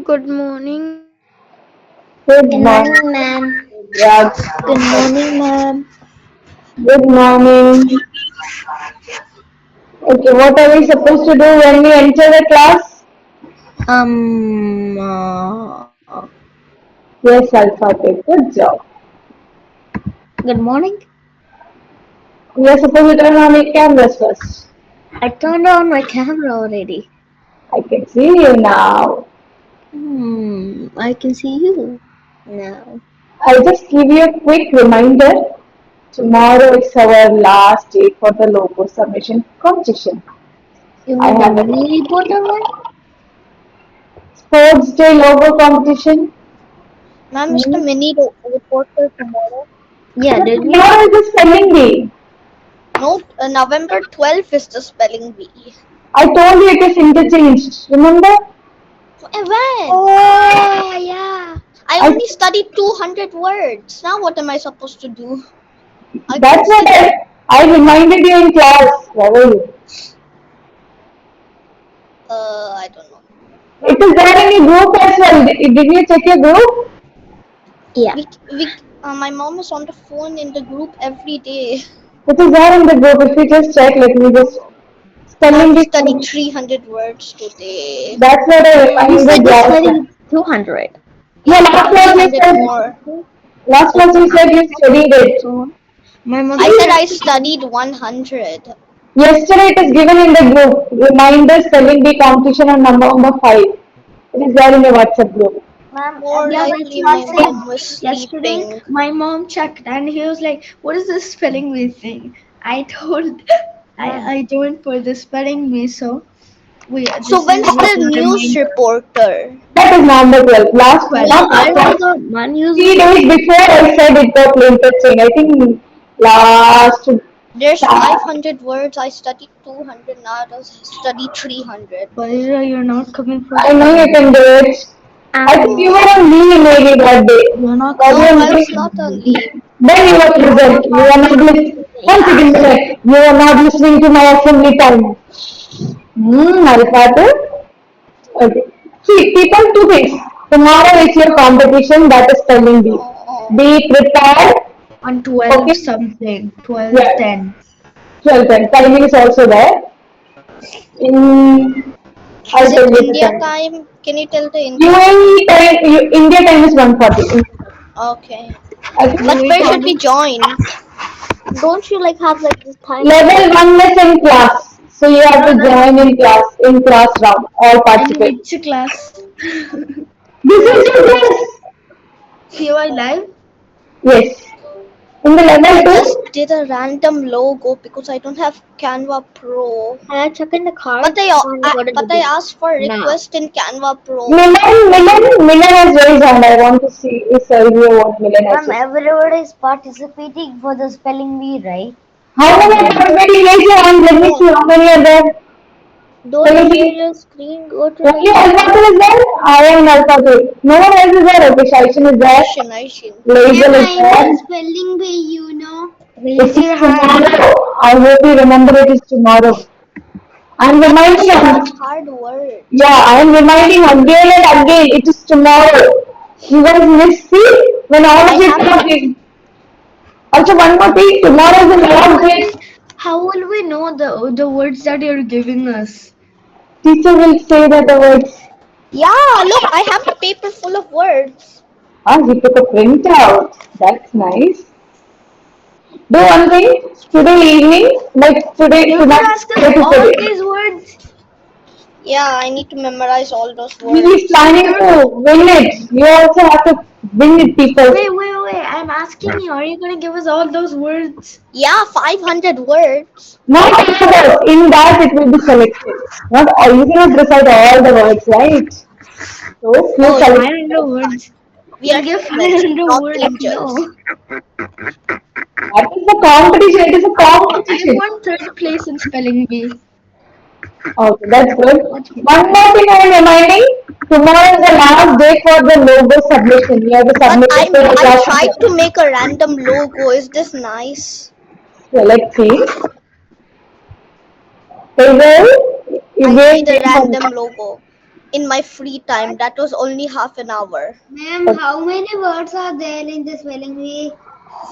Good morning, ma'am. Good Good morning. morning, ma'am. Yeah, Good morning, ma'am. good morning. Okay, what are we Good supposed to morning. do when we enter the class? Um, uh, Yes, alphabet. Good job. Good morning. We are supposed to turn on our cameras first. I turned on my camera already. I can see you now. I can see you now. I'll just give you a quick reminder. Tomorrow is our last day for the logo submission competition. You I mean the have a mini reporter one? sports day logo competition. ma'am. Is the Hmm. mini reporter tomorrow? Yeah, No, did we? tomorrow is the spelling bee. No, November 12th is the spelling bee. I told you it is interchanged. Remember? When? Oh, yeah. I I only studied 200 words. Now what am I supposed to do? I can't That's what study. I reminded you in class. Where were you? I don't know. It is there in your group as well. Did you check your group? Yeah. My mom is on the phone in the group every day. It is there in the group. If you just check, let me just I have spelling to bee. study 300 words today. That's what I You said reminded you last studied time. 200. No, Yeah, I last have class you 300 said. more. Last class you said you studied it. So, my mother I said I said, studied 100. Yesterday it is given in the group. Reminder spelling bee competition on number 5. It is there in the WhatsApp group. ma'am, More yeah, that's likely what I my said. mom was Yesterday, sleeping. my mom checked and he was like, "What is this spelling bee thing?" I told, I told for the spelling bee. So So this is when's like the a news reminder. reporter? That is number 12. Last, 12. not I last, forgot one news 3 days report. before I said it got interchange. I think last There's Sa- 500 words. I studied 200. Now I study 300. But you're not coming for I know you spelling can bee. do it. I think you Um, were on leave maybe that day. you're not But No, coming I for was not on spelling leave. bee. then you were present. You are not listening. One Yeah. second, minute. You are not listening to my assembly time. Alpha. Okay. See, people, two things. Tomorrow is your competition, that is spelling bee. No. Be prepared. On 12 Okay. something, Yeah. 12:10. 12 10. Timing is also there. In, Is I'll tell it you the India time. time? Can you tell the India time? UAE time, India time is 1:40. Okay. Okay. But UAE where should time we is. join? Don't you like have like this time Level slot? 1 is in class. So you have No, to no, no. join in class round. All In participate. which class? This is your class. PY live? Yes. In the I level just 2, did a random logo because I don't have Canva Pro. I check in the But cards I, and I go to but the I day. asked for a Now. request in Canva Pro. Milan has raised hand. I want to see if Sergio what Milan has Ma'am, said. everybody is participating for the spelling bee, right? How many are participating? Raise your hand. Let me No, see how many are there. Don't Spelling share bee. your screen. Go to the Only Alpha YouTube. is there. I am Alpha 2. No one else is there. Okay, Shaishan is there. Aishin. Laser Ma'am, is I'm there. in spelling bee, you know. It Raise is your hand. tomorrow. I hope you remember it is tomorrow. I'm But there's reminding so you. much hard words. Yeah, I am reminding again and again. It is tomorrow. You guys miss see when all I of you have come in. Also, one more thing. Tomorrow is the last day. How will we know the words that you're giving us? Teacher will say that the words. Yeah, look, I have the paper full of words. Ah, he took a printout. That's nice. Do one thing today evening, like today You're gonna tonight. ask us Try to all study. these words? Yeah, I need to memorize all those He is words. planning You're to win it. You also have to win it, people. wait. I'm asking you, are you gonna give us all those words? Yeah, 500 words. Not all the words. In that it will be selected. Not all. You cannot recite all the words, right? So few Oh, select. 500 words. we You'll are give humans, 500 not words, angels. no. That is the competition. It is a I competition. won third place in spelling bee. Okay, that's good. That's One bad. more thing I am reminding. Tomorrow is the last day for the logo submission. You have to But submit it to the I class tried teacher. to make a random logo. Is this nice? So let's see. Hazel, you I gave made a name for me. random logo. in my free time. That was only half an hour. Ma'am, how many words are there in the spelling bee?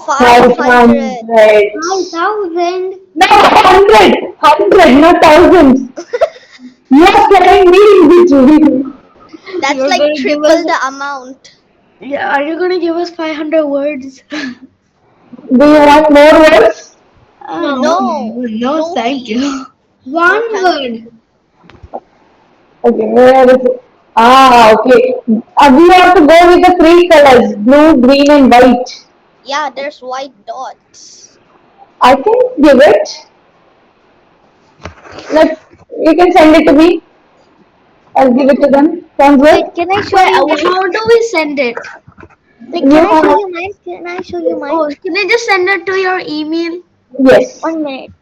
500. 500. 5,000. No, 100, not thousands. You are telling me in between. That's You're like gonna give us. triple the amount. Yeah, are you gonna give us 500 words? Do you want more words? No, No, no, no, thank please. you. No, One thank word. you. Okay, where is it? Ah, okay. We have to go with the three colors, blue, green, and white. Yeah, there's white dots. I can give it. Like, you can send it to me. I'll give it to them. Sounds good? Wait, can I show Wait, you mine? how do we send it? Wait, can I show You, you mine? Can I show you mine? Oh, can I just send it to your email? yes, 1 minute.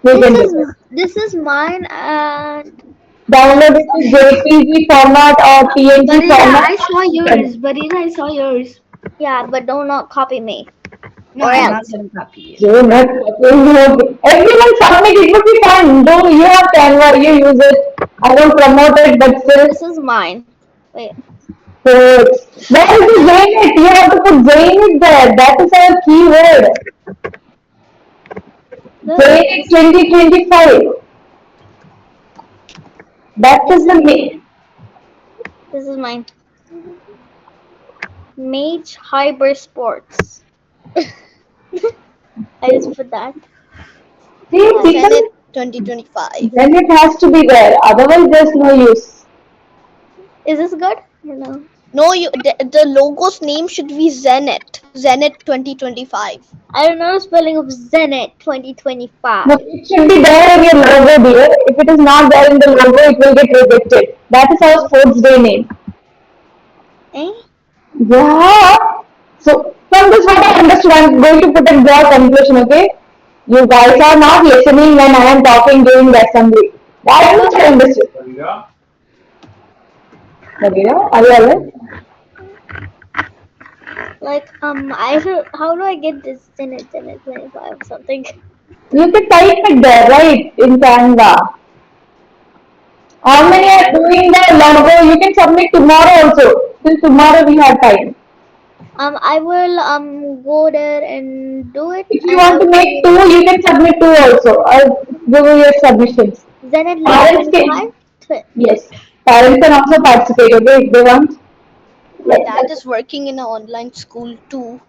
we This can do is that. this is mine and Download it to JPG format or PNG Barina, format. I saw yours. Barina, I saw yours. yeah, but do not copy me No, or I'm not else. gonna copy you. You're not copying. Everyone submit. It would be fun. Do you have Canva? You use it. I don't promote it, but still. This is mine. Wait, Good. Where is the this Zainit? You have to put Zainit there. That is our keyword. Zainit this 2025. That this is the is name. this is mine. Mage Hyper Sports. I just put that. See, Zenith people, 2025. Zainit has to be there. Otherwise, there's no use. Is this good? No. No, the logo's name should be Zenith. Zenith 2025. I don't know the spelling of Zenith No, 2025. it should be there in your logo, dear. If it is not there in the logo, it will get rejected. That is our sports day name. Eh? Yeah. So from this what I understood, I'm going to put a broad conclusion, okay? You guys are not listening when I am talking during the assembly. That much I understood. Maria, are you alright? Like I should. How do I get this Zenith 25 something? You can type it there, right, in Canva. How many are doing the logo? You can submit tomorrow also. Till tomorrow we have time. I will go there and do it, If you and I want to will make two, you can submit two also. I'll give you your submissions. Zenith like Parents 25. can, yes, parents can also participate, okay, if they want. My Like, dad is working in an online school too.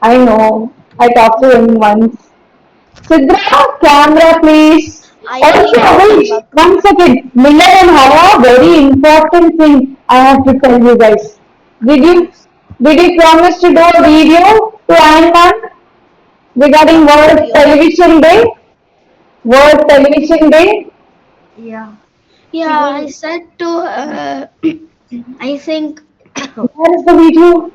I know. I talked to him once. Sidra, camera please. I Also, already got camera. wait, 1 second. Miller and Haya, very important thing I have to tell you guys. Did you Yes. did you promise to do a video to Iron regarding What World video? Television Day? World Television Day? Yeah. We Yeah, I will. said to I think Where is the video?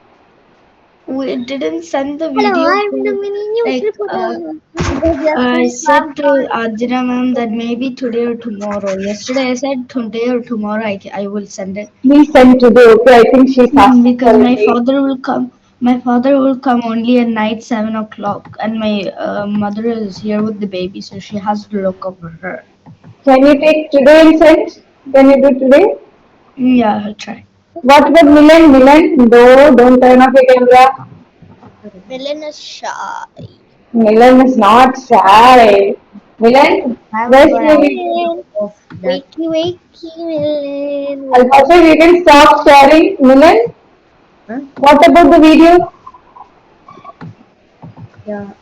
we didn't send the Hello, video I'm the to mini news like reporter. Because I yesterday said class to got Ajna ma'am that maybe today or tomorrow. Yesterday I said today or tomorrow I will send it. Please send today, okay? I think she's asking for Because a my date. father will come. My father will come only at night 7 o'clock, and my mother is here with the baby, so she has to look over her. Can you take today and send? Can you do today? Yeah, I'll try. What about Milan? Milan? No, don't turn off your camera. Milan is shy. Milan is not shy. Milan, Have where's but the I video? Milan, of that. wakey wakey Milan, wakey. Alpha, you can stop sharing. Milan, Huh? what about the video? Yeah.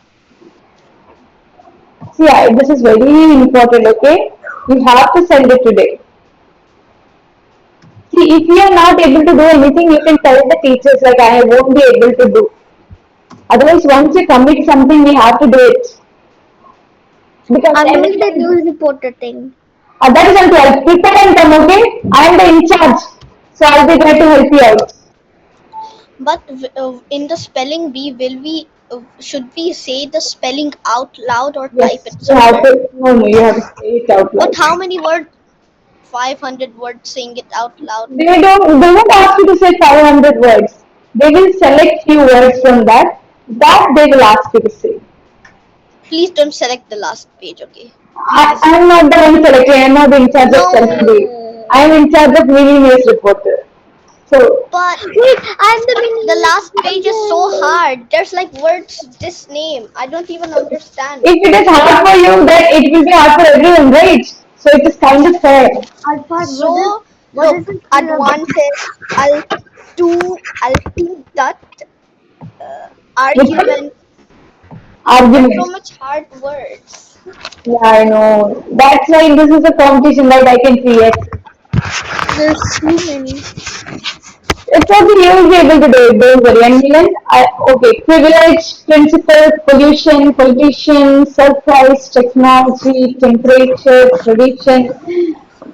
See, this is very important, okay? You have to send it today. See, if you are not able to do anything, you can tell the teachers like I won't be able to do. Otherwise, once you commit something, we have to do it. Because I'm doing the anything, news reporter thing. that is on 12. Prepare and come, okay? I am the in charge. So I'll be glad to help you out. But in the spelling bee, will we? Should we say the spelling out loud or type Yes, it you have somewhere? to, no, no, you have to say it out But loud. how many words? 500 words saying it out loud. They won't ask you to say 500 words. They will select few words from that. That they will ask you to say. Please don't select the last page, okay? I Please. am not the one selecting. I am not in charge of No. selecting. I am in charge of mini news reporter. So But Wait, I'm the the mini. last page is so hard. There's like words this name. I don't even understand. if it is hard for you, then it will be hard for everyone, right? So it is kind of fair. Alpha, So what is look, the spelling of advantage, I'll do that Which one? argument. There's so Arguments. much hard words. Yeah, I know. That's why this is a competition, right? I can see it. There's too many. It's okay, you will be able to do it, don't worry. And Milan, okay, privilege, principle, pollution, politician, surprise, technology, temperature, tradition.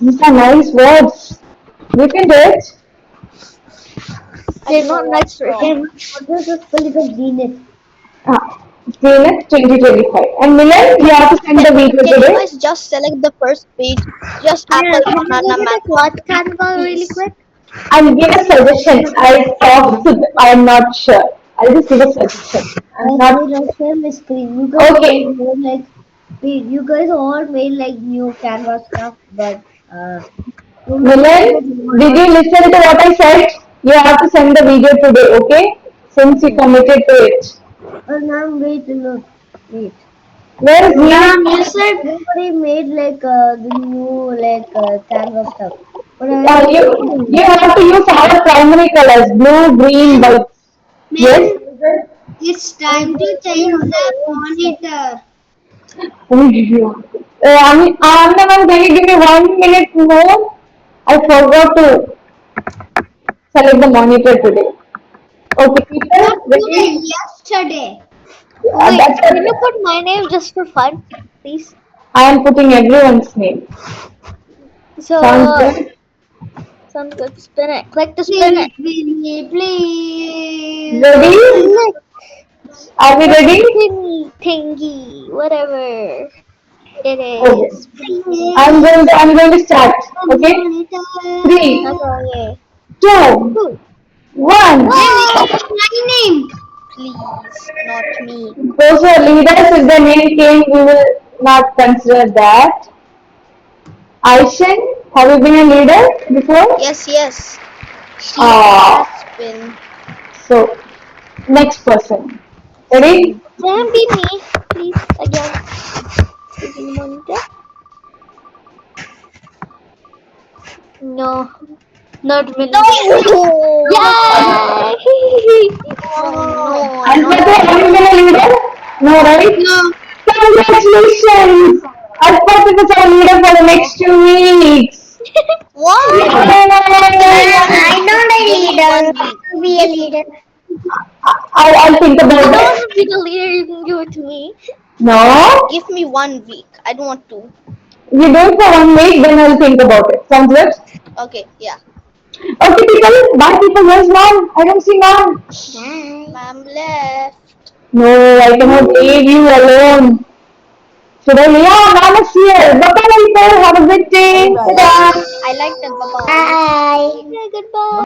These are nice words. You can do it. I They're don't know not nice what's for wrong. him. What is the spelling of Zenith? Ah, Zenith 2025. And Milan, you have to send the video Can you today. guys just select the first page? Just Yeah, apple, can you go banana, to the mango, class Canva really please. quick? I'll give a suggestion. I'll talk to I'm not sure. I'll just give a suggestion. I'm not Wait, I'll share my screen. You guys made okay. more like, wait, you guys all made like new Canva stuff, but don't Milan, forget more did you about. listen to what I said? You have to send the video today, okay? Since you committed to it. Now wait, look, wait. Where is Zenith? You said everybody made like the new like Canva stuff, but I Uh, don't you know. you have to use our primary colors, blue, green, Man, white. Yes? man, it's time to change the monitor. Oh, I'm the one. Can you give me 1 minute more? I forgot to select the monitor today. Okay, Not people, today, ready? yesterday. Wait, That's can you it. put my name just for fun, please? I am putting everyone's name. Sounds So, good. sounds good. Spin it. Click to spin it. Please, please, please. Ready? Click Are we the ready? spinny thingy, whatever it Okay. is. I'm going to start. Okay? Three, Okay. two, Two, one. one. My name. Please, not me. Those who are leaders, if the name came, we will not consider that. Aishan, have you been a leader before? Yes, yes. She Ah, has been. so next person. Ready? Can be me, please. Again, using monitor. No, not No. Milan. Yay! Oh no, I'm not Alpha, a have you leader. been a leader? No, right? No. Congratulations! Alpha is our leader for the next 2 weeks. What? Give me one I'm week. not a Give me leader. 1 week. To be a Give. leader. I'll think If you about don't it. want to be the leader, you can give it to me. No, Give me 1 week. I don't want to. you do it for 1 week, then I'll think about it. Sounds good? Okay, yeah. Okay, people. Bye, people. Where's mom? I don't see mom. Bye. Ma'am left. No, I cannot leave you alone. Should I leave? Yeah, mom is here. Bye, bye, people. Have a good day. Yeah, Ta-da. I like that. Bye bye. Bye. Yeah, goodbye.